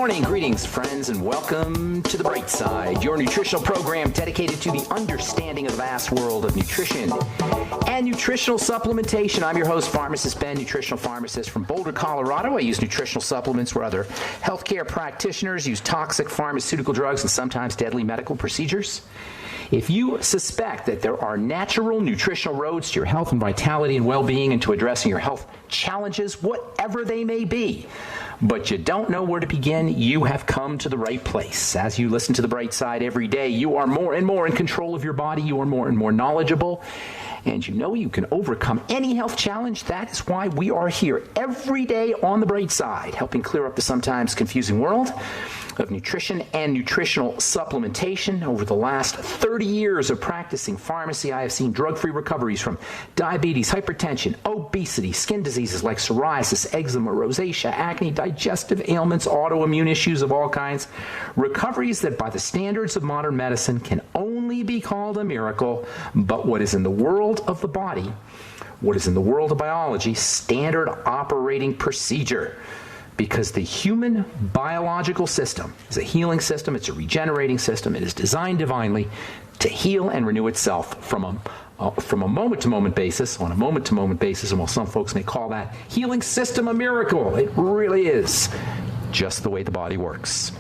morning, greetings, friends, and welcome to The Bright Side, your nutritional program dedicated to the understanding of the vast world of nutrition and nutritional supplementation. I'm your host, Pharmacist Ben, nutritional pharmacist from Boulder, Colorado. I use nutritional supplements where other healthcare practitioners use toxic pharmaceutical drugs and sometimes deadly medical procedures. If you suspect that there are natural nutritional roads to your health and vitality and well-being and to addressing your health challenges, whatever they may be, but you don't know where to begin, you have come to the right place. As you listen to The Bright Side every day, you are more and more in control of your body. You are more and more knowledgeable. And you know you can overcome any health challenge. That is why we are here every day on The Bright Side, helping clear up the sometimes confusing world of nutrition and nutritional supplementation. Over the last 30 years of practicing pharmacy, I have seen drug-free recoveries from diabetes, hypertension, obesity, skin diseases like psoriasis, eczema, rosacea, acne, digestive ailments, autoimmune issues of all kinds. Recoveries that by the standards of modern medicine can only be called a miracle, but what is in the world of the body, what is in the world of biology, standard operating procedure. Because the human biological system is a healing system, it's a regenerating system, it is designed divinely to heal and renew itself from a moment-to-moment basis, on a moment-to-moment basis, and while some folks may call that healing system a miracle, it really is just the way the body works.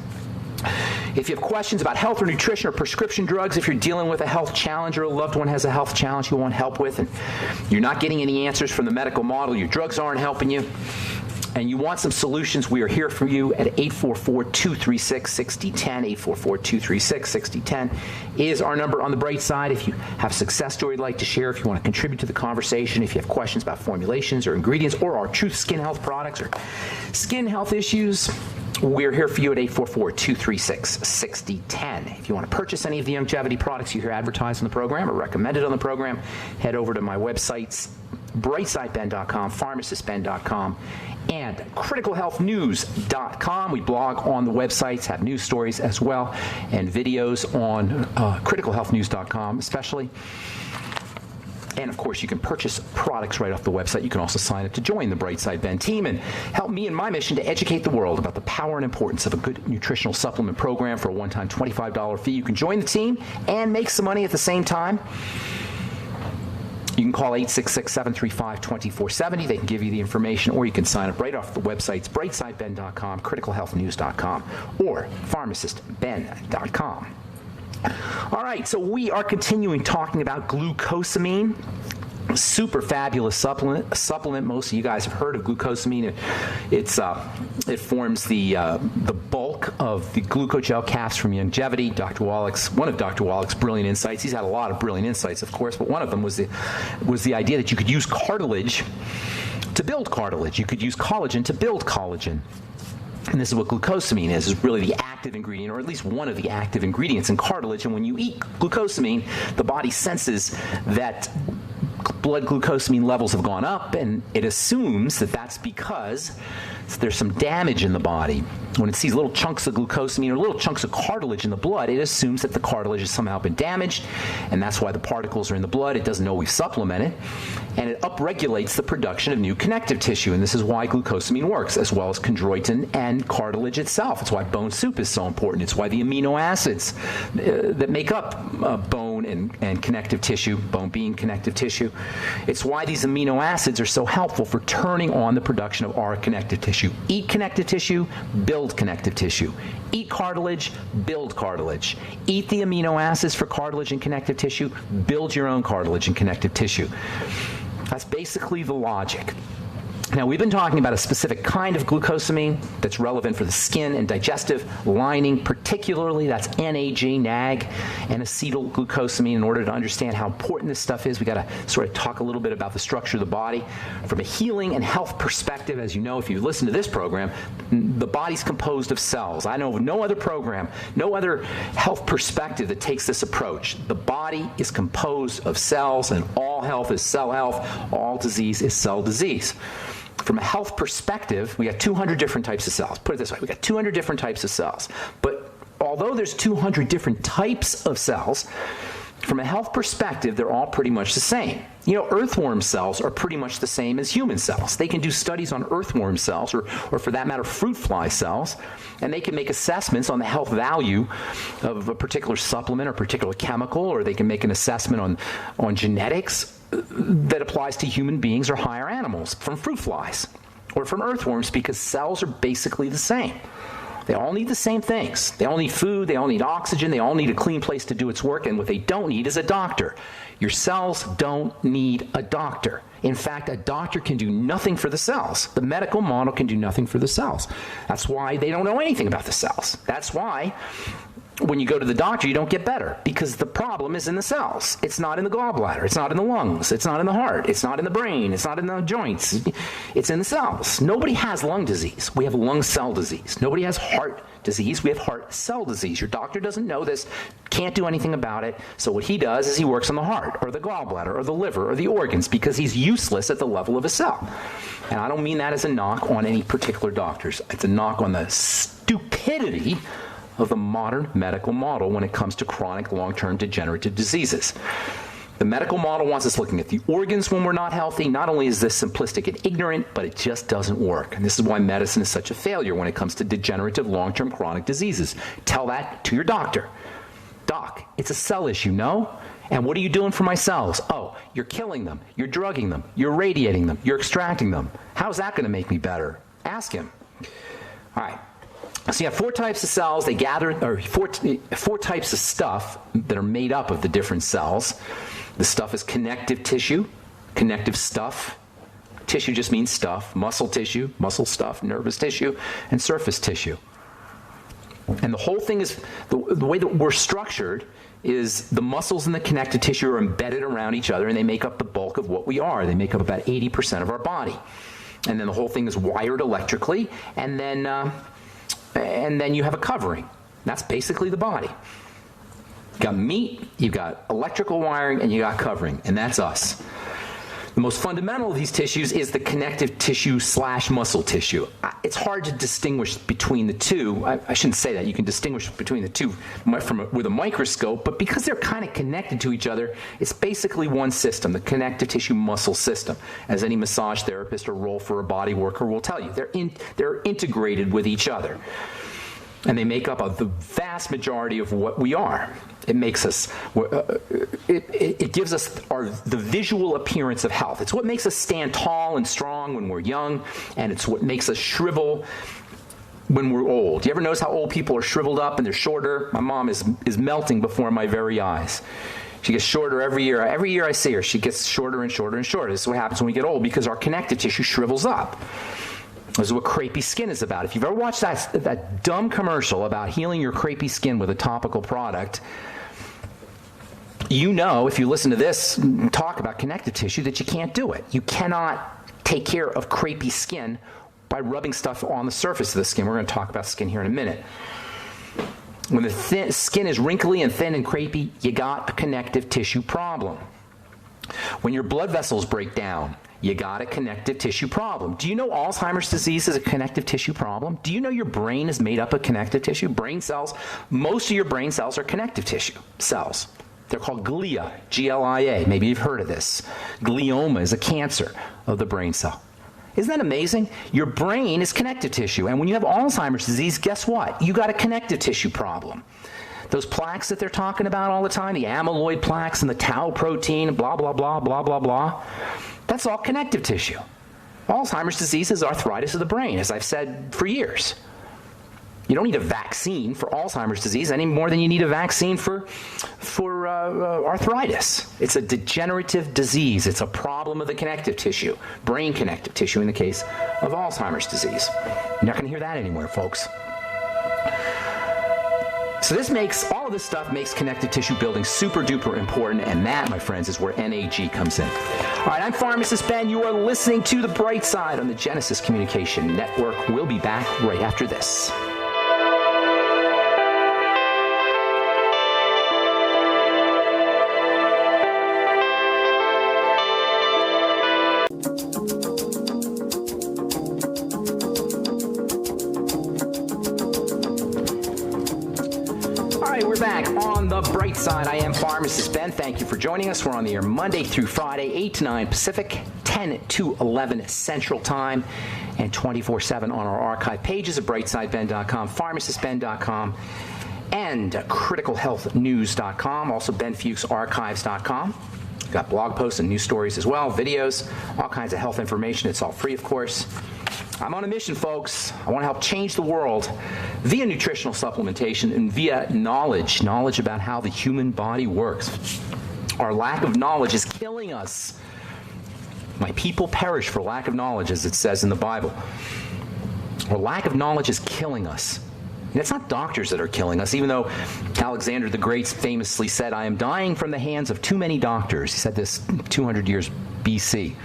If you have questions about health or nutrition or prescription drugs, if you're dealing with a health challenge or a loved one has a health challenge you want help with, and you're not getting any answers from the medical model, your drugs aren't helping you, and you want some solutions, we are here for you at 844-236-6010. 844-236-6010 is our number on The Bright Side. If you have a success story you'd like to share, if you want to contribute to the conversation, if you have questions about formulations or ingredients or our Truth Skin Health products or skin health issues, we're here for you at 844-236-6010. If you want to purchase any of the longevity products you hear advertised on the program or recommended on the program, head over to my websites, brightsideben.com, pharmacistben.com, and criticalhealthnews.com. We blog on the websites, have news stories as well, and videos on criticalhealthnews.com especially. And, of course, you can purchase products right off the website. You can also sign up to join the Bright Side Ben team and help me in my mission to educate the world about the power and importance of a good nutritional supplement program for a one-time $25 fee. You can join the team and make some money at the same time. You can call 866-735-2470. They can give you the information, or you can sign up right off the websites, brightsideben.com, criticalhealthnews.com, or pharmacistben.com. All right, so we are continuing talking about glucosamine. Super fabulous supplement. Most of you guys have heard of glucosamine. It forms the bulk of the glucogel caps from longevity. One of Dr. Wallach's brilliant insights. He's had a lot of brilliant insights, of course, but one of them was the idea that you could use cartilage to build cartilage. You could use collagen to build collagen. And this is what glucosamine is really the active ingredient, or at least one of the active ingredients in cartilage. And when you eat glucosamine, the body senses that blood glucosamine levels have gone up, and it assumes that that's because there's some damage in the body. When it sees little chunks of glucosamine or little chunks of cartilage in the blood, it assumes that the cartilage has somehow been damaged, and that's why the particles are in the blood. It doesn't know we've supplemented, and it upregulates the production of new connective tissue, and this is why glucosamine works, as well as chondroitin and cartilage itself. It's why bone soup is so important. It's why the amino acids that make up bone and connective tissue, bone being connective tissue, it's why these amino acids are so helpful for turning on the production of our connective tissue. Eat connective tissue, build connective tissue. Eat cartilage, build cartilage. Eat the amino acids for cartilage and connective tissue, build your own cartilage and connective tissue. That's basically the logic. Now, we've been talking about a specific kind of glucosamine that's relevant for the skin and digestive lining, particularly that's NAG, NAG, and acetylglucosamine. In order to understand how important this stuff is, we got to sort of talk a little bit about the structure of the body. From a healing and health perspective, as you know, if you listen to this program, the body's composed of cells. I know of no other program, no other health perspective that takes this approach. The body is composed of cells, and all health is cell health, all disease is cell disease. From a health perspective, we got 200 different types of cells. Put it this way, we got 200 different types of cells. But although there's 200 different types of cells, from a health perspective, they're all pretty much the same. You know, earthworm cells are pretty much the same as human cells. They can do studies on earthworm cells, or for that matter, fruit fly cells, and they can make assessments on the health value of a particular supplement or particular chemical, or they can make an assessment on genetics that applies to human beings or higher animals from fruit flies or from earthworms, because cells are basically the same. They all need the same things. They all need food, they all need oxygen, they all need a clean place to do its work, and what they don't need is a doctor. Your cells don't need a doctor. In fact, a doctor can do nothing for the cells. The medical model can do nothing for the cells. That's why they don't know anything about the cells. That's why when you go to the doctor, you don't get better, because the problem is in the cells. It's not in the gallbladder. It's not in the lungs. It's not in the heart. It's not in the brain. It's not in the joints. It's in the cells. Nobody has lung disease. We have lung cell disease. Nobody has heart disease. We have heart cell disease. Your doctor doesn't know this, can't do anything about it. So what he does is he works on the heart or the gallbladder or the liver or the organs, because he's useless at the level of a cell. And I don't mean that as a knock on any particular doctors. It's a knock on the stupidity of the modern medical model when it comes to chronic long-term degenerative diseases. The medical model wants us looking at the organs when we're not healthy. Not only is this simplistic and ignorant, but it just doesn't work. And this is why medicine is such a failure when it comes to degenerative long-term chronic diseases. Tell that to your doctor. Doc, it's a cell issue, no? And what are you doing for my cells? Oh, you're killing them. You're drugging them. You're radiating them. You're extracting them. How's that going to make me better? Ask him. All right. So you have 4 types of cells. They gather, or four types of stuff that are made up of the different cells. The stuff is connective tissue, connective stuff. Tissue just means stuff. Muscle tissue, muscle stuff, nervous tissue, and surface tissue. And the whole thing is, the way that we're structured is the muscles and the connective tissue are embedded around each other, and they make up the bulk of what we are. They make up about 80% of our body. And then the whole thing is wired electrically, and then you have a covering. That's basically the body. You got meat, you've got electrical wiring, and you got covering, and that's us. The most fundamental of these tissues is the connective tissue / muscle tissue. It's hard to distinguish between the two. I shouldn't say that. You can distinguish between the two with a microscope, but because they're kind of connected to each other, it's basically one system, the connective tissue muscle system. As any massage therapist or role for a body worker will tell you, they're integrated with each other. And they make up the vast majority of what we are. It makes us, it gives us the visual appearance of health. It's what makes us stand tall and strong when we're young, and it's what makes us shrivel when we're old. You ever notice how old people are shriveled up and they're shorter? My mom is melting before my very eyes. She gets shorter every year. Every year I see her, she gets shorter and shorter and shorter. This is what happens when we get old, because our connective tissue shrivels up. This is what crepey skin is about. If you've ever watched that dumb commercial about healing your crepey skin with a topical product, you know, if you listen to this talk about connective tissue, that you can't do it. You cannot take care of crepey skin by rubbing stuff on the surface of the skin. We're going to talk about skin here in a minute. When the skin is wrinkly and thin and crepey, you got a connective tissue problem. When your blood vessels break down, you got a connective tissue problem. Do you know Alzheimer's disease is a connective tissue problem? Do you know your brain is made up of connective tissue? Brain cells, most of your brain cells are connective tissue cells. They're called glia, G-L-I-A. Maybe you've heard of this. Glioma is a cancer of the brain cell. Isn't that amazing? Your brain is connective tissue. And when you have Alzheimer's disease, guess what? You got a connective tissue problem. Those plaques that they're talking about all the time, the amyloid plaques and the tau protein, blah, blah, blah, blah, blah, blah, that's all connective tissue. Alzheimer's disease is arthritis of the brain, as I've said for years. You don't need a vaccine for Alzheimer's disease any more than you need a vaccine for arthritis. It's a degenerative disease. It's a problem of the connective tissue, brain connective tissue in the case of Alzheimer's disease. You're not going to hear that anywhere, folks. So all of this stuff makes connective tissue building super duper important, and that, my friends, is where NAG comes in. All right, I'm Pharmacist Ben. You are listening to The Bright Side on the Genesis Communication Network. We'll be back right after this. right, we're back on the bright side. I am Pharmacist Ben. Thank you for joining us. We're on the air Monday through Friday, 8 to 9 Pacific, 10 to 11 Central Time, and 24/7 on our archive pages at brightsideben.com, pharmacistben.com, and criticalhealthnews.com, also benfuchsarchives.com. We've got blog posts and news stories as well, videos, all kinds of health information. It's all free, of course. I'm on a mission, folks. I want to help change the world via nutritional supplementation and via knowledge about how the human body works. Our lack of knowledge is killing us. My people perish for lack of knowledge, as it says in the Bible. Our lack of knowledge is killing us. And it's not doctors that are killing us, even though Alexander the Great famously said, "I am dying from the hands of too many doctors." He said this 200 years BC.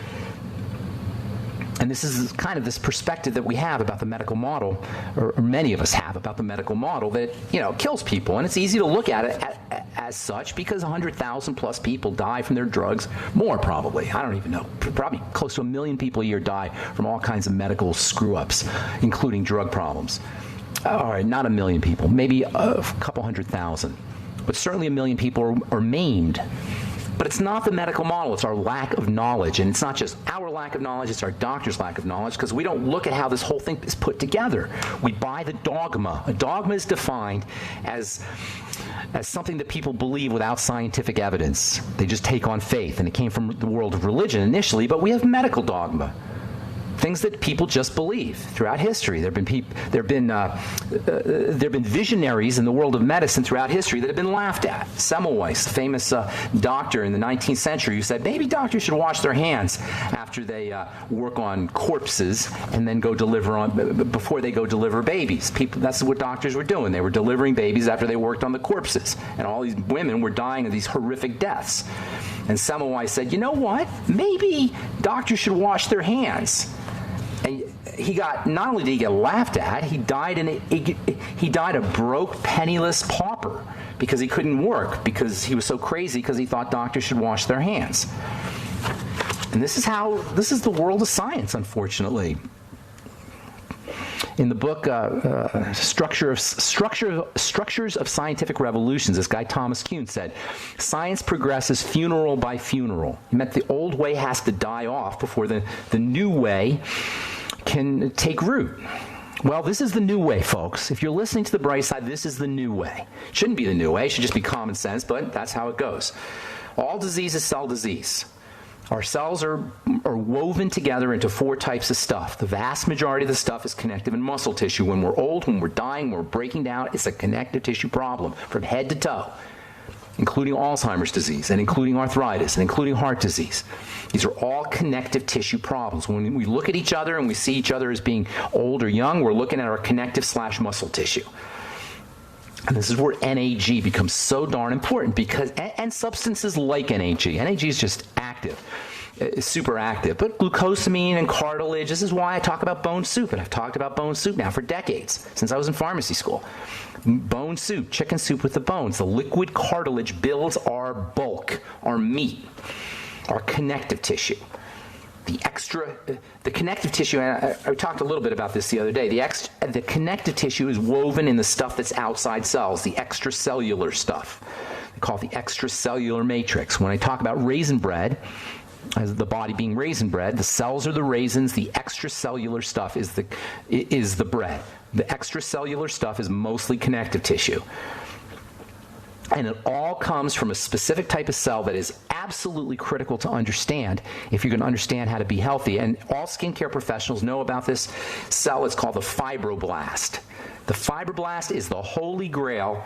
And this is kind of this perspective that we have about the medical model, or many of us have about the medical model, that, kills people. And it's easy to look at it as such because 100,000 plus people die from their drugs. More probably. I don't even know. Probably close to 1 million people a year die from all kinds of medical screw-ups, including drug problems. All right, not 1 million people. Maybe a couple 100,000. But certainly 1 million people are maimed. But it's not the medical model. It's our lack of knowledge. And it's not just our lack of knowledge. It's our doctor's lack of knowledge, because we don't look at how this whole thing is put together. We buy the dogma. A dogma is defined as something that people believe without scientific evidence. They just take on faith. And it came from the world of religion initially, but we have medical dogma. Things that people just believe throughout history. There have been visionaries in the world of medicine throughout history that have been laughed at. Semmelweis, the famous doctor in the 19th century, who said maybe doctors should wash their hands after they work on corpses and then before they go deliver babies. That's what doctors were doing. They were delivering babies after they worked on the corpses, and all these women were dying of these horrific deaths. And Semmelweis said, you know what? Maybe doctors should wash their hands. And not only did he get laughed at, he died a broke, penniless pauper because he couldn't work, because he was so crazy because he thought doctors should wash their hands. And this is the world of science, unfortunately. In the book Structures of Scientific Revolutions, this guy Thomas Kuhn said, "Science progresses funeral by funeral." He meant the old way has to die off before the new way can take root. Well, this is the new way, folks. If you're listening to the bright side, this is the new way. It shouldn't be the new way. It should just be common sense, but that's how it goes. All disease is cell disease. Our cells are woven together into 4 types of stuff. The vast majority of the stuff is connective and muscle tissue. When we're old, when we're dying, when we're breaking down, it's a connective tissue problem from head to toe, including Alzheimer's disease, and including arthritis, and including heart disease. These are all connective tissue problems. When we look at each other and we see each other as being old or young, we're looking at our connective/muscle tissue. And this is where NAG becomes so darn important, and substances like NAG. NAG is just active. It's super active. But glucosamine and cartilage, this is why I talk about bone soup. And I've talked about bone soup now for decades, since I was in pharmacy school. Bone soup, chicken soup with the bones. The liquid cartilage builds our bulk, our meat, our connective tissue. The connective tissue, and I talked a little bit about this the other day, the connective tissue is woven in the stuff that's outside cells, the extracellular stuff. They call it the extracellular matrix. When I talk about raisin bread, as the body being raisin bread, the cells are the raisins, the extracellular stuff is the bread. The extracellular stuff is mostly connective tissue. And it all comes from a specific type of cell that is absolutely critical to understand if you're going to understand how to be healthy. And all skincare professionals know about this cell. It's called the fibroblast. The fibroblast is the holy grail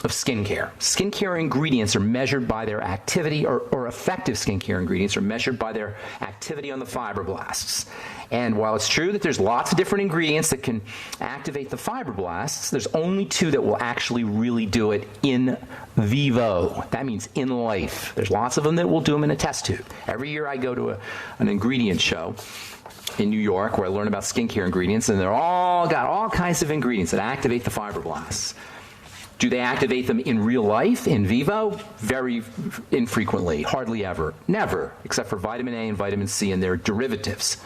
of skincare. Skincare ingredients are measured by their activity, or effective skincare ingredients are measured by their activity on the fibroblasts. And while it's true that there's lots of different ingredients that can activate the fibroblasts, there's only 2 that will actually really do it in vivo. That means in life. There's lots of them that will do them in a test tube. Every year I go to an ingredient show in New York where I learn about skincare ingredients, and they're all got all kinds of ingredients that activate the fibroblasts. Do they activate them in real life, in vivo? Very infrequently, hardly ever. Never, except for vitamin A and vitamin C and their derivatives.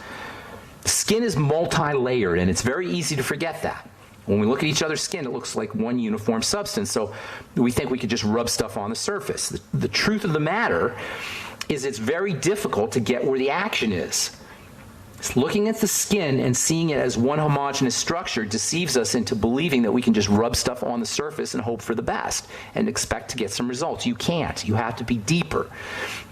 Skin is multi-layered, and it's very easy to forget that. When we look at each other's skin, it looks like one uniform substance. So we think we could just rub stuff on the surface. The truth of the matter is it's very difficult to get where the action is. It's looking at the skin and seeing it as one homogeneous structure deceives us into believing that we can just rub stuff on the surface and hope for the best and expect to get some results. You can't. You have to be deeper.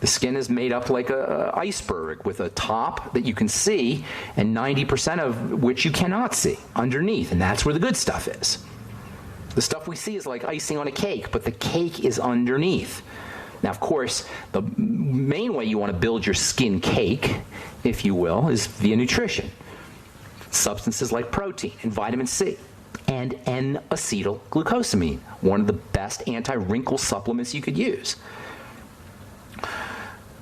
The skin is made up like an iceberg with a top that you can see and 90% of which you cannot see underneath, and that's where the good stuff is. The stuff we see is like icing on a cake, but the cake is underneath. Now, of course, the main way you want to build your skin cake, if you will, is via nutrition. Substances like protein and vitamin C and N-acetylglucosamine, one of the best anti-wrinkle supplements you could use.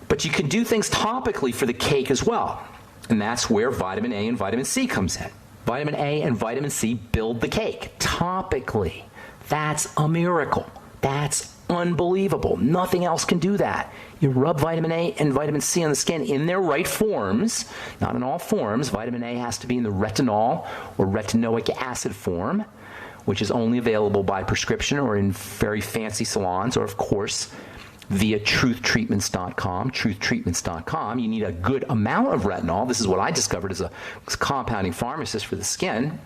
But you can do things topically for the cake as well, and that's where vitamin A and vitamin C comes in. Vitamin A and vitamin C build the cake topically. That's a miracle. That's unbelievable. Nothing else can do that. You rub vitamin A and vitamin C on the skin in their right forms, not in all forms. Vitamin A has to be in the retinol or retinoic acid form, which is only available by prescription or in very fancy salons, or of course via truthtreatments.com. Truthtreatments.com. You need a good amount of retinol. This is what I discovered as a compounding pharmacist for the skin.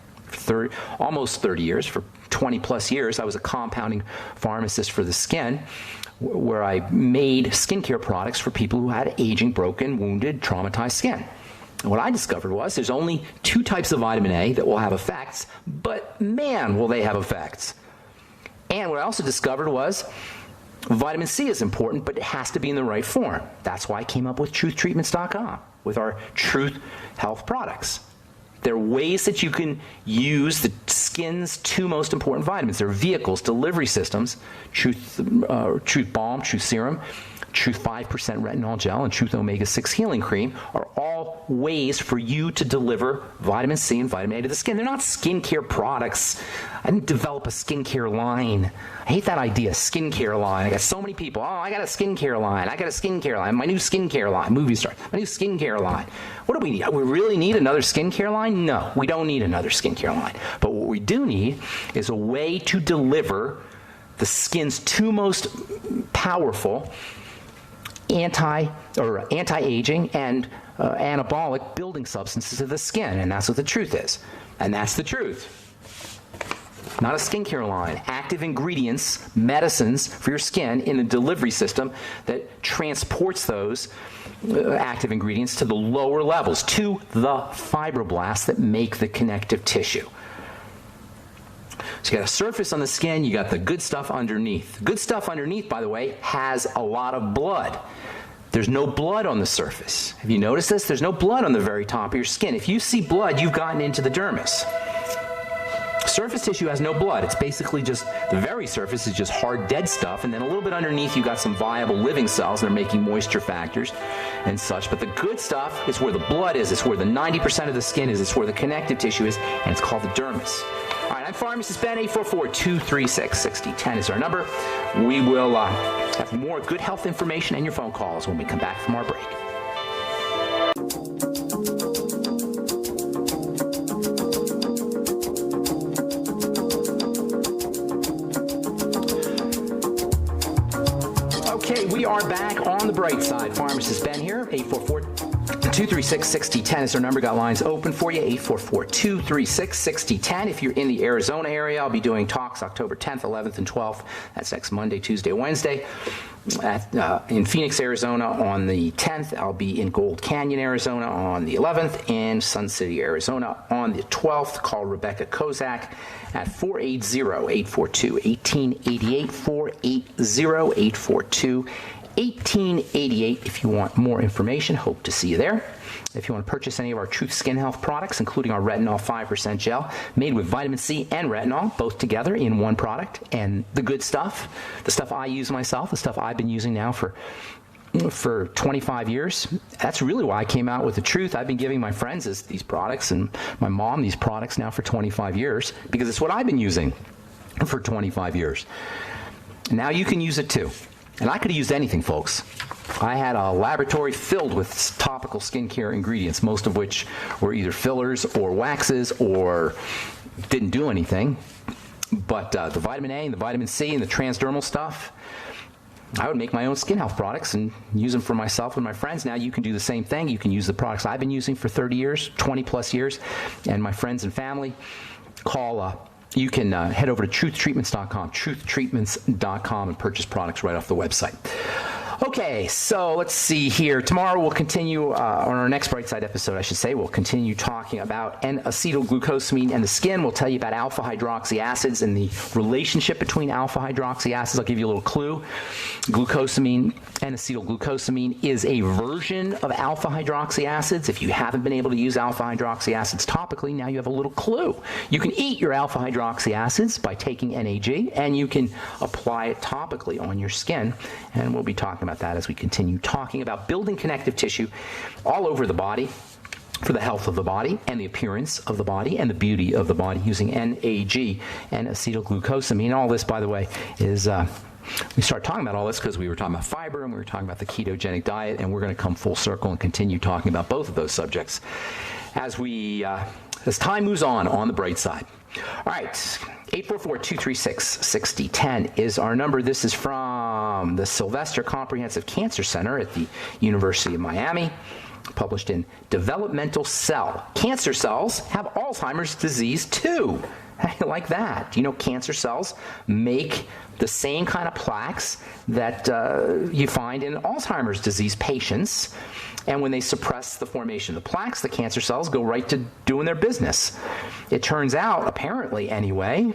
Almost 30 years, for 20 plus years, I was a compounding pharmacist for the skin, where I made skincare products for people who had aging, broken, wounded, traumatized skin. And what I discovered was there's only 2 types of vitamin A that will have effects, but man, will they have effects. And what I also discovered was vitamin C is important, but it has to be in the right form. That's why I came up with truthtreatments.com with our Truth Health products. There are ways that you can use the skin's 2 most important vitamins. They're vehicles, delivery systems, Truth Balm, Truth Serum, Truth 5% Retinol Gel, and Truth Omega-6 Healing Cream are all ways for you to deliver vitamin C and vitamin A to the skin. They're not skincare products. I didn't develop a skincare line. I hate that idea, skincare line. I got so many people, I got a skincare line. I got a skincare line. My new skincare line. Movie star. My new skincare line. What do we need? We really need another skincare line? No, we don't need another skincare line. But what we do need is a way to deliver the skin's 2 most powerful anti-aging and anabolic building substances of the skin, and that's what the truth is. And that's the truth. Not a skincare line. Active ingredients, medicines for your skin in a delivery system that transports those active ingredients to the lower levels, to the fibroblasts that make the connective tissue. So you got a surface on the skin, you got the good stuff underneath. The good stuff underneath, by the way, has a lot of blood. There's no blood on the surface. Have you noticed this? There's no blood on the very top of your skin. If you see blood, you've gotten into the dermis. Surface tissue has no blood. It's basically just, the very surface is just hard, dead stuff, and then a little bit underneath you got some viable living cells that are making moisture factors and such. But the good stuff is where the blood is. It's where the 90% of the skin is. It's where the connective tissue is, and it's called the dermis. All right, I'm Pharmacist Ben. 844-236-6010 is our number. We will have more good health information and your phone calls when we come back from our break. Okay, we are back on the bright side. Pharmacist Ben here. 844-236-6010 is our number. Got lines open for you. 844-236-6010. If you're in the Arizona area, I'll be doing talks October 10th, 11th, and 12th. That's next Monday, Tuesday, Wednesday. In Phoenix, Arizona on the 10th. I'll be in Gold Canyon, Arizona on the 11th, and Sun City, Arizona on the 12th. Call Rebecca Kozak at 480-842-1888, 480-842-1888 if you want more information. Hope to see you there. If you want to purchase any of our Truth Skin Health products, including our Retinol 5% gel, made with vitamin C and retinol, both together in one product, and the good stuff, the stuff I use myself, the stuff I've been using now for 25 years. That's really why I came out with the truth. I've been giving my friends these products and my mom these products now for 25 years because it's what I've been using for 25 years. Now you can use it too. And I could have used anything, folks. I had a laboratory filled with topical skincare ingredients, most of which were either fillers or waxes or didn't do anything. But the vitamin A and the vitamin C and the transdermal stuff, I would make my own skin health products and use them for myself and my friends. Now you can do the same thing. You can use the products I've been using for 30 years, 20 plus years, and my friends and family. You can head over to truthtreatments.com, truthtreatments.com, and purchase products right off the website. Okay, so let's see here. Tomorrow we'll continue, on our next Bright Side episode, I should say, we'll continue talking about N-acetylglucosamine and the skin. We'll tell you about alpha-hydroxy acids and the relationship between alpha-hydroxy acids. I'll give you a little clue. Glucosamine, N-acetylglucosamine, is a version of alpha-hydroxy acids. If you haven't been able to use alpha-hydroxy acids topically, now you have a little clue. You can eat your alpha-hydroxy acids by taking NAG, and you can apply it topically on your skin, and we'll be talking about that as we continue talking about building connective tissue all over the body for the health of the body and the appearance of the body and the beauty of the body using NAG and acetylglucosamine. All this, by the way, is we started talking about all this because we were talking about fiber and we were talking about the ketogenic diet, and we're going to come full circle and continue talking about both of those subjects as time moves on the bright side. All right, 844-236-6010 is our number. This is from the Sylvester Comprehensive Cancer Center at the University of Miami, published in Developmental Cell. Cancer cells have Alzheimer's disease too. Like that. Do you know cancer cells make the same kind of plaques that you find in Alzheimer's disease patients? And when they suppress the formation of the plaques, the cancer cells go right to doing their business. It turns out, apparently anyway,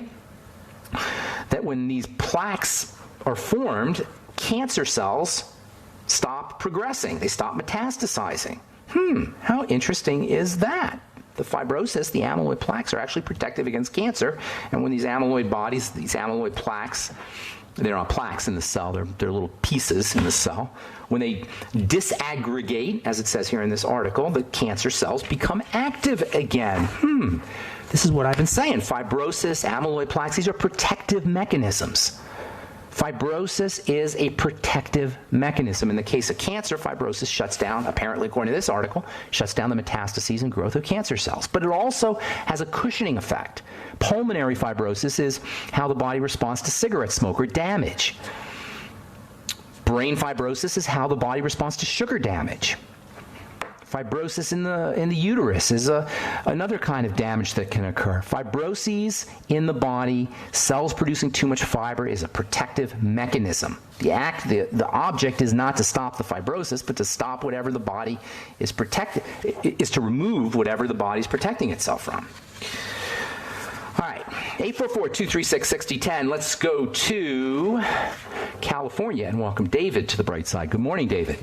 that when these plaques are formed, cancer cells stop progressing. They stop metastasizing. How interesting is that? The fibrosis, the amyloid plaques, are actually protective against cancer. And when these amyloid bodies, these amyloid plaques, they're not plaques in the cell, they're little pieces in the cell. When they disaggregate, as it says here in this article, the cancer cells become active again. This is what I've been saying. Fibrosis, amyloid plaques, these are protective mechanisms. Fibrosis is a protective mechanism. In the case of cancer, fibrosis shuts down, apparently according to this article, shuts down the metastases and growth of cancer cells. But it also has a cushioning effect. Pulmonary fibrosis is how the body responds to cigarette smoke or damage. Brain fibrosis is how the body responds to sugar damage. Fibrosis in the uterus is another kind of damage that can occur. Fibroses in the body, cells producing too much fiber, is a protective mechanism. The object is not to stop the fibrosis, but to stop whatever the body is to remove whatever the body is protecting itself from. All right, 844-236-6010. Let's go to California and welcome David to the bright side. Good morning, David.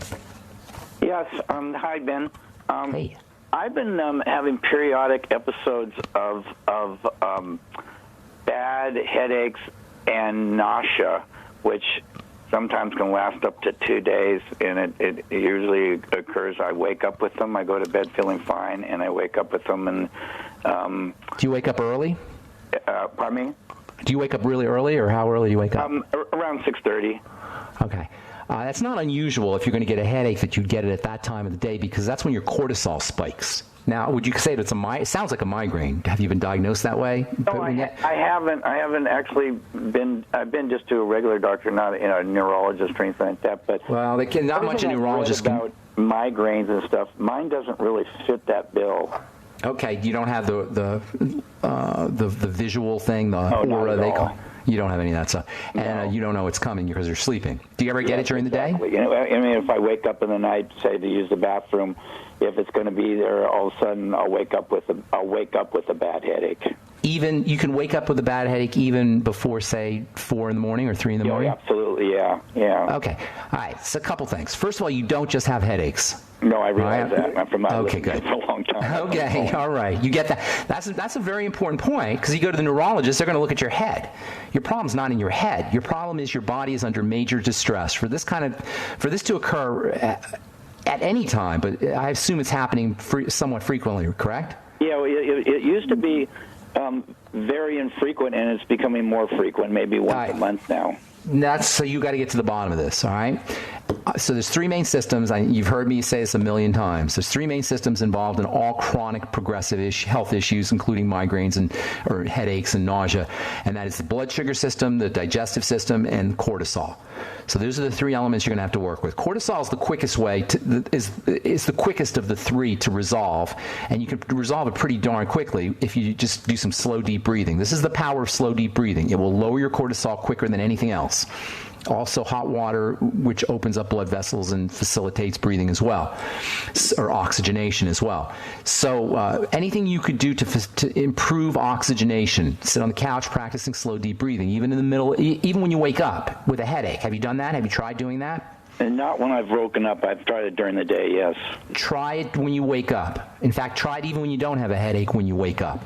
Yes. Hi, Ben. Hey. I've been having periodic episodes of bad headaches and nausea, which sometimes can last up to 2 days, and it usually occurs. I wake up with them. I go to bed feeling fine, and I wake up with them. And do you wake up early? Pardon me? Do you wake up really early, or how early do you wake up? Around 6:30. Okay. That's not unusual if you're going to get a headache that you'd get it at that time of the day, because that's when your cortisol spikes. Now, would you say that it sounds like a migraine? Have you been diagnosed that way? No, I haven't. I haven't actually been. I've been just to a regular doctor, not a neurologist or anything like that. But well, not much a neurologist about migraines and stuff. Mine doesn't really fit that bill. Okay, you don't have the visual thing, the aura they call. You don't have any of that stuff, and you don't know it's coming because you're sleeping. Do you ever get it during the day? I mean, if I wake up in the night, say to use the bathroom, if it's going to be there, all of a sudden I'll wake up with a bad headache. Even you can wake up with a bad headache even before, say, 4 in the morning or 3 in the morning? Absolutely, yeah. Okay, all right. So a couple things. First of all, you don't just have headaches. No, I realize that. I'm from okay, good. For a long time. Okay, all right. You get that. That's a very important point, because you go to the neurologist, they're going to look at your head. Your problem's not in your head. Your problem is your body is under major distress. For this to occur at any time, but I assume it's happening somewhat frequently, correct? Yeah, it used to be very infrequent, and it's becoming more frequent, maybe once a month now. So you got to get to the bottom of this, all right? So there's three main systems. You've heard me say this a million times. There's three main systems involved in all chronic progressive health issues, including migraines or headaches and nausea. And that is the blood sugar system, the digestive system, and cortisol. So those are the three elements you're going to have to work with. Cortisol is the quickest way is the quickest of the three to resolve, and you can resolve it pretty darn quickly if you just do some slow, deep breathing. This is the power of slow, deep breathing. It will lower your cortisol quicker than anything else. Also, hot water, which opens up blood vessels and facilitates breathing as well, or oxygenation as well. So anything you could do to improve oxygenation, sit on the couch practicing slow, deep breathing, even in the middle, even when you wake up with a headache. Have you done that? Have you tried doing that? And not when I've woken up. I've tried it during the day, yes. Try it when you wake up. In fact, try it even when you don't have a headache when you wake up.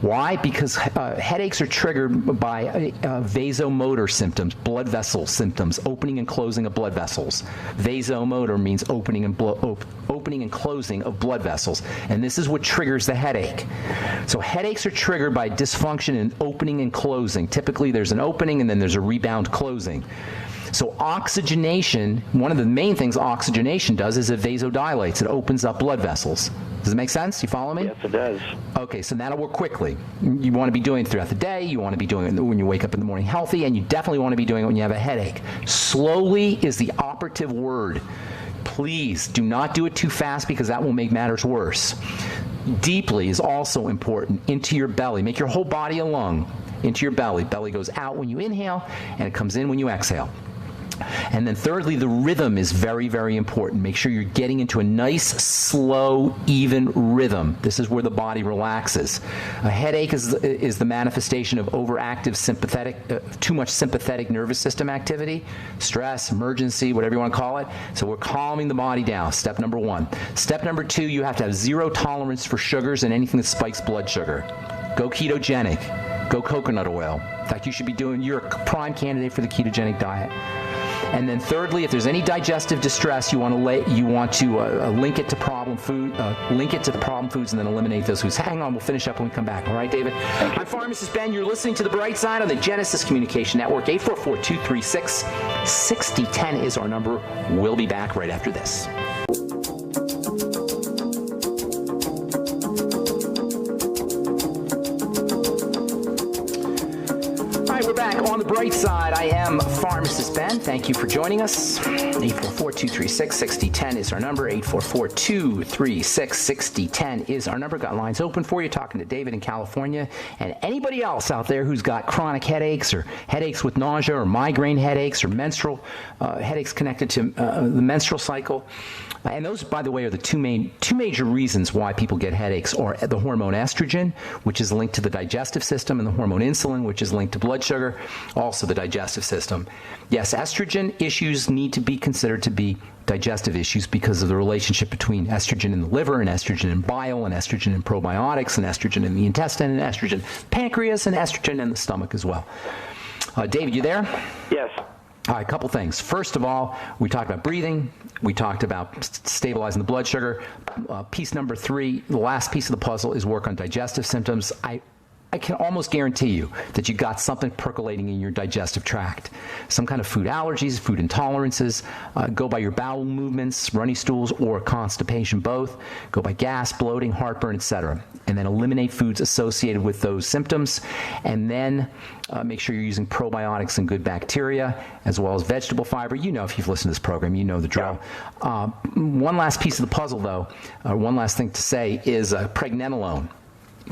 Why? Because headaches are triggered by vasomotor symptoms, blood vessel symptoms, opening and closing of blood vessels. Vasomotor means opening and closing of blood vessels. And this is what triggers the headache. So headaches are triggered by dysfunction in opening and closing. Typically, there's an opening and then there's a rebound closing. So oxygenation, one of the main things oxygenation does is it vasodilates. It opens up blood vessels. Does it make sense? You follow me? Yes, it does. Okay, so that'll work quickly. You want to be doing it throughout the day. You want to be doing it when you wake up in the morning healthy, and you definitely want to be doing it when you have a headache. Slowly is the operative word. Please do not do it too fast because that will make matters worse. Deeply is also important, into your belly. Make your whole body a lung, into your belly. Belly goes out when you inhale, and it comes in when you exhale. And then thirdly, the rhythm is very, very important. Make sure you're getting into a nice, slow, even rhythm. This is where the body relaxes. A headache is the manifestation of overactive too much sympathetic nervous system activity, stress, emergency, whatever you want to call it. So we're calming the body down, step number one. Step number two, you have to have zero tolerance for sugars and anything that spikes blood sugar. Go ketogenic. Go coconut oil. In fact, you're a prime candidate for the ketogenic diet. And then thirdly, if there's any digestive distress, you want to link it to problem foods and then eliminate those foods. Hang on, we'll finish up when we come back. All right, David? I'm Pharmacist Ben. You're listening to The Bright Side on the Genesis Communication Network. 844-236-6010 is our number. We'll be back right after this. We're back on The Bright Side. I am Pharmacist Ben. Thank you for joining us. 844-236-6010 is our number. 844-236-6010 is our number. Got lines open for you. Talking to David in California. And anybody else out there who's got chronic headaches or headaches with nausea or migraine headaches or menstrual headaches connected to the menstrual cycle. And those, by the way, are the two major reasons why people get headaches, are the hormone estrogen, which is linked to the digestive system, and the hormone insulin, which is linked to blood sugar, also the digestive system. Yes, estrogen issues need to be considered to be digestive issues because of the relationship between estrogen in the liver and estrogen in bile and estrogen in probiotics and estrogen in the intestine and estrogen pancreas and estrogen in the stomach as well. David, you there? Yes. All right, a couple things. First of all, we talked about breathing. We talked about stabilizing the blood sugar. Piece number 3, the last piece of the puzzle, is work on digestive symptoms. I can almost guarantee you that you got something percolating in your digestive tract. Some kind of food allergies, food intolerances. Go by your bowel movements, runny stools, or constipation, both. Go by gas, bloating, heartburn, etc. And then eliminate foods associated with those symptoms. And then make sure you're using probiotics and good bacteria, as well as vegetable fiber. You know, if you've listened to this program, you know the drill. One last piece of the puzzle, though, one last thing to say is pregnenolone.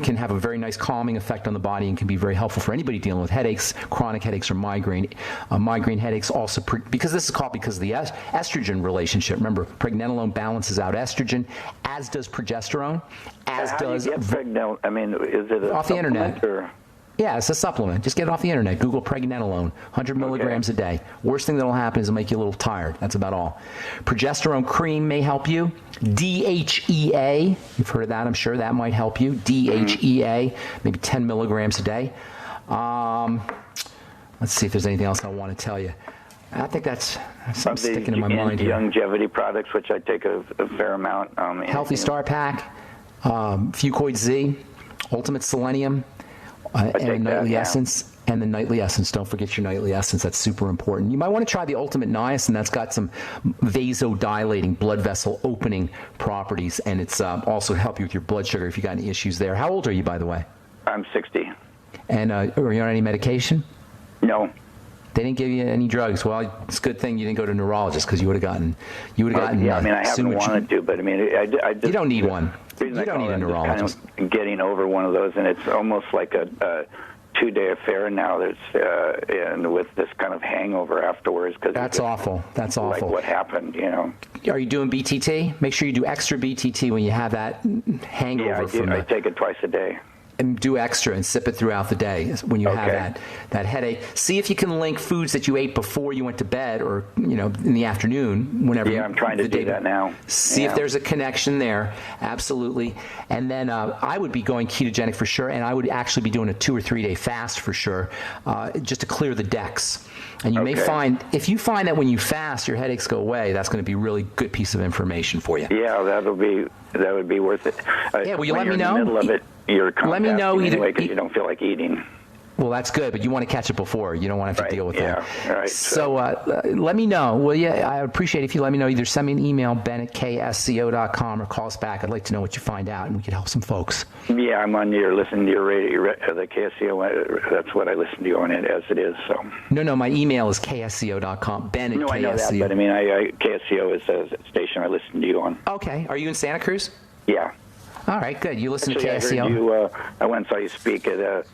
Can have a very nice calming effect on the body and can be very helpful for anybody dealing with headaches, chronic headaches, or migraine. Migraine headaches also, because this is called because of the estrogen relationship. Remember, pregnenolone balances out estrogen, as does progesterone, as does. How do you get pregnenolone? I mean, is it off the internet? Or? Yeah, it's a supplement. Just get it off the internet. Google pregnenolone, 100 milligrams a day. Worst thing that'll happen is it'll make you a little tired. That's about all. Progesterone cream may help you. DHEA, you've heard of that, I'm sure. That might help you. DHEA, maybe 10 milligrams a day. Let's see if there's anything else I want to tell you. I think that's something sticking in my mind here. Longevity products, which I take a fair amount. Healthy Star Pack, Fucoid Z, Ultimate Selenium, and Nightly Essence, And the nightly essence. Don't forget your nightly essence. That's super important. You might want to try the ultimate niacin. That's got some vasodilating, blood vessel opening properties, and it's also help you with your blood sugar if you got any issues there. How old are you, by the way? I'm 60. And are you on any medication? No. They didn't give you any drugs. Well, it's a good thing you didn't go to a neurologist, because you would have gotten. Yeah, I mean, I haven't wanted to, but I mean, I just, you don't need one. You don't need a neurologist. Kind of getting over one of those, and it's almost like a 2-day affair now. That's and with this kind of hangover afterwards. Cause that's awful. That's awful. Like what happened, you know. Are you doing BTT? Make sure you do extra BTT when you have that hangover. Yeah, I do. I take it twice a day. And do extra and sip it throughout the day when you have that headache. See if you can link foods that you ate before you went to bed, or in the afternoon, whenever. Yeah, I'm trying to do that now. See if there's a connection there. Absolutely. And then I would be going ketogenic for sure, and I would actually be doing a 2 or 3 day fast for sure, just to clear the decks. And you may find, if you find that when you fast your headaches go away, that's going to be a really good piece of information for you. Yeah, that would be worth it. Yeah, will you let me know? know? In the middle of it, you're let me know either anyway, because you don't feel like eating. Well, that's good, but you want to catch it before. You don't want to have to deal with that. Right. So let me know. Well, yeah, I appreciate it if you let me know. Either send me an email, ben@ksco.com, or call us back. I'd like to know what you find out, and we can help some folks. Yeah, I'm on listening to your radio, the KSCO. That's what I listen to you on it as it is. So. No, my email is ksco.com, ben@ksco. No, I know that, but I mean, KSCO is a station I listen to you on. Okay. Are you in Santa Cruz? Yeah. All right, good. You listen Actually, to KSCO? I heard I went and saw you speak at, it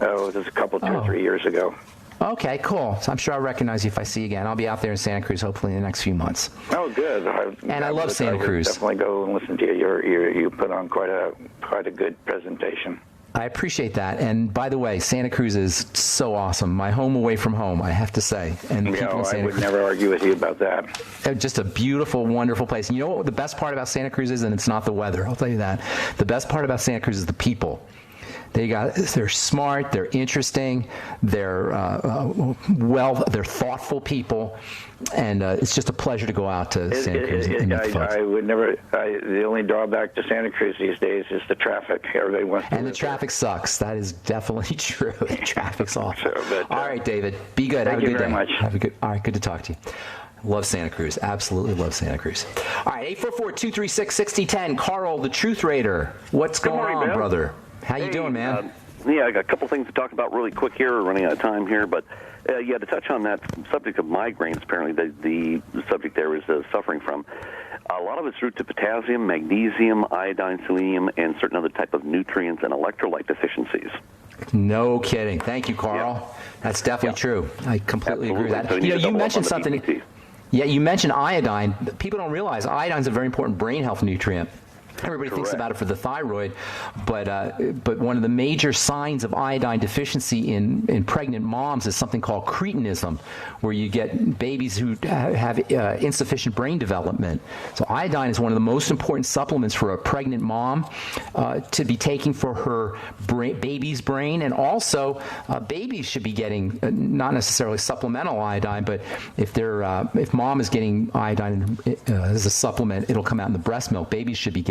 was a couple, 2 or 3 years ago. Okay, cool. So I'm sure I'll recognize you if I see you again. I'll be out there in Santa Cruz hopefully in the next few months. Oh, good. I love Santa Cruz. Definitely go and listen to you. You put on quite a good presentation. I appreciate that. And by the way, Santa Cruz is so awesome. My home away from home, I have to say. And people in Santa I would never argue with you about that. Just a beautiful, wonderful place. And you know what the best part about Santa Cruz is? And it's not the weather. I'll tell you that. The best part about Santa Cruz is the people. They're smart, they're interesting, they're they're thoughtful people, and it's just a pleasure to go out to Santa Cruz and meet folks. I would never. The only drawback to Santa Cruz these days is the traffic. Everybody wants to. And the traffic sucks. That is definitely true. The traffic's awful. But, all right, David. Be good. Have a good day. Thank you very much. All right. Good to talk to you. Love Santa Cruz. Absolutely love Santa Cruz. All right. 844-236-6010. Carl, the Truth Raider. What's going on, brother? How you doing, man? Yeah, I got a couple things to talk about really quick here. We're running out of time here, but to touch on that subject of migraines, apparently the subject there is suffering from. A lot of it's due to potassium, magnesium, iodine, selenium, and certain other type of nutrients and electrolyte deficiencies. No kidding. Thank you, Carl. Yeah. That's definitely true. I completely agree with that. So you mentioned something. Yeah, you mentioned iodine. People don't realize iodine is a very important brain health nutrient. Everybody thinks about it for the thyroid, but one of the major signs of iodine deficiency in pregnant moms is something called cretinism, where you get babies who have insufficient brain development. So iodine is one of the most important supplements for a pregnant mom to be taking for her baby's brain, and also babies should be getting not necessarily supplemental iodine, but if mom is getting iodine as a supplement, it'll come out in the breast milk. Babies should be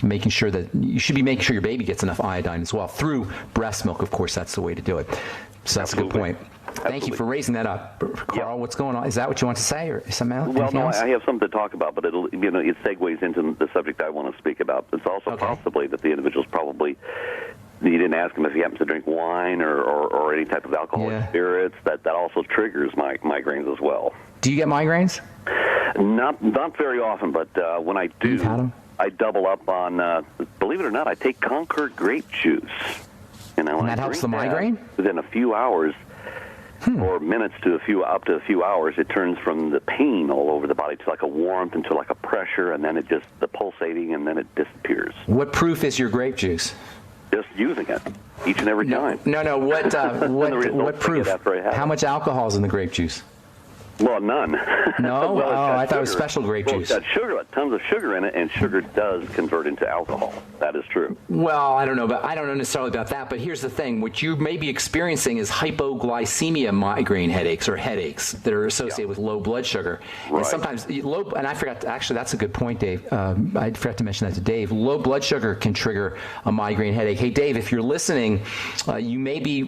making sure your baby gets enough iodine as well through breast milk. Of course, that's the way to do it. So that's a good point. Thank you for raising that up, Carl. What's going on? Is that what you want to say, or something else? Well, no, I have something to talk about, but it segues into the subject I want to speak about. It's also possibly that the individual's probably. You didn't ask him if he happens to drink wine or any type of alcoholic spirits. That also triggers migraines as well. Do you get migraines? Not very often, but when I do, you've had them? I double up on, believe it or not, I take Concord grape juice. And that helps the migraine? Within a few hours, or minutes up to a few hours, it turns from the pain all over the body to like a warmth and to like a pressure, and then the pulsating, and then it disappears. What proof is your grape juice? Just using it each and every time. No. What proof? How much alcohol is in the grape juice? Well, none. No? Well, I thought it was special grape juice. It's got sugar, tons of sugar in it, and sugar does convert into alcohol. That is true. Well, I don't know necessarily about that, but here's the thing. What you may be experiencing is hypoglycemia migraine headaches or headaches that are associated with low blood sugar. Right. And sometimes and I forgot, actually, that's a good point, Dave. I forgot to mention that to Dave. Low blood sugar can trigger a migraine headache. Hey, Dave, if you're listening, you may be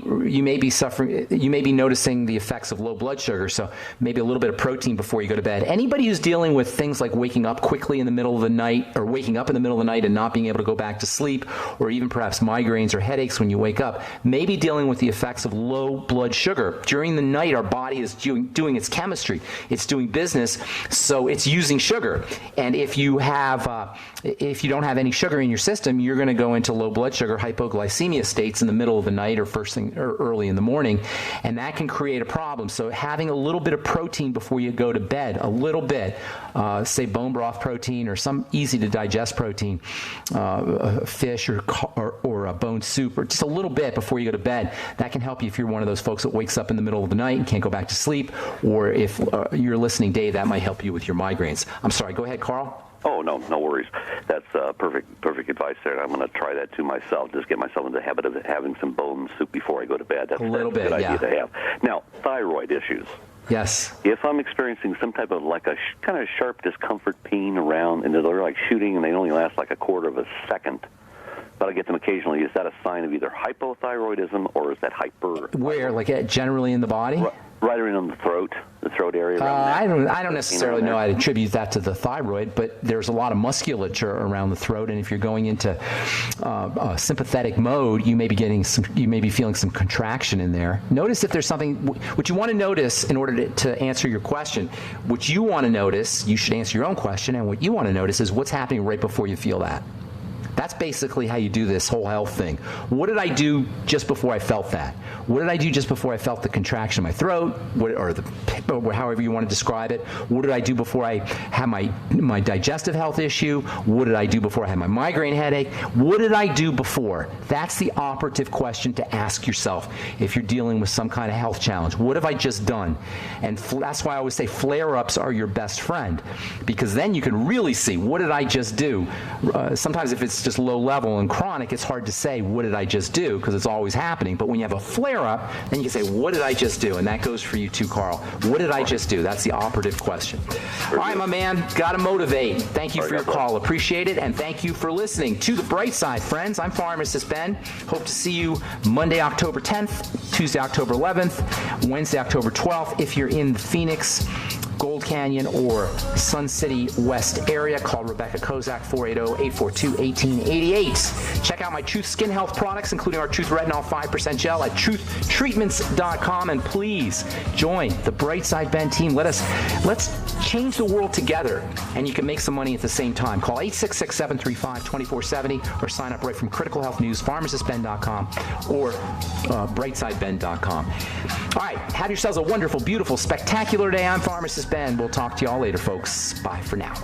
noticing the effects of low blood sugar, so maybe a little bit of protein before you go to bed. Anybody who's dealing with things like waking up quickly in the middle of the night, or waking up in the middle of the night and not being able to go back to sleep, or even perhaps migraines or headaches when you wake up, may be dealing with the effects of low blood sugar. During the night, our body is doing its chemistry. It's doing business, so it's using sugar. And if you don't have any sugar in your system, you're going to go into low blood sugar, hypoglycemia states in the middle of the night or first thing or early in the morning, and that can create a problem. So having a little bit of protein before you go to bed, a little bit, say bone broth protein or some easy to digest protein, fish or a bone soup, or just a little bit before you go to bed, that can help you if you're one of those folks that wakes up in the middle of the night and can't go back to sleep, or if you're listening, Dave, that might help you with your migraines. I'm sorry, go ahead, Carl. Oh, no worries. That's perfect advice there. I'm going to try that too myself. Just get myself into the habit of having some bone soup before I go to bed. That's a good idea to have. Now, thyroid issues. Yes. If I'm experiencing some type of like a kind of sharp discomfort pain around, and they're like shooting, and they only last like a quarter of a second, but I get them occasionally, is that a sign of either hypothyroidism or is that hyper? Where, like generally in the body? Right around the throat area. I don't necessarily know I'd attribute that to the thyroid, but there's a lot of musculature around the throat, and if you're going into sympathetic mode, you may be feeling some contraction in there. Notice if there's something. What you want to notice in order to answer your question, what you want to notice, you should answer your own question, and what you want to notice is what's happening right before you feel that. That's basically how you do this whole health thing. What did I do just before I felt that? What did I do just before I felt the contraction in my throat, or however you want to describe it? What did I do before I had my digestive health issue? What did I do before I had my migraine headache? What did I do before? That's the operative question to ask yourself if you're dealing with some kind of health challenge. What have I just done? And that's why I always say flare-ups are your best friend, because then you can really see, what did I just do? Sometimes if it's just low level and chronic, it's hard to say, what did I just do? Because it's always happening. But when you have a flare-up, then you can say, what did I just do? And that goes for you too, Carl. What did I just do? That's the operative question. All right, my man, got to motivate. Thank you for your call. Appreciate it. And thank you for listening to The Bright Side, friends. I'm Pharmacist Ben. Hope to see you Monday, October 10th, Tuesday, October 11th, Wednesday, October 12th. If you're in the Phoenix, Gold Canyon, or Sun City West area, call Rebecca Kozak, 480-842-1888. Check out my Truth Skin Health products, including our Truth Retinol 5% gel at truthtreatments.com, and please join the Bright Side Ben team. Let's change the world together, and you can make some money at the same time. Call 866-735-2470 or sign up right from Critical Health News, pharmacistben.com, or brightsideben.com. All right, have yourselves a wonderful, beautiful, spectacular day. I'm Pharmacist Ben. We'll talk to you all later, folks. Bye for now.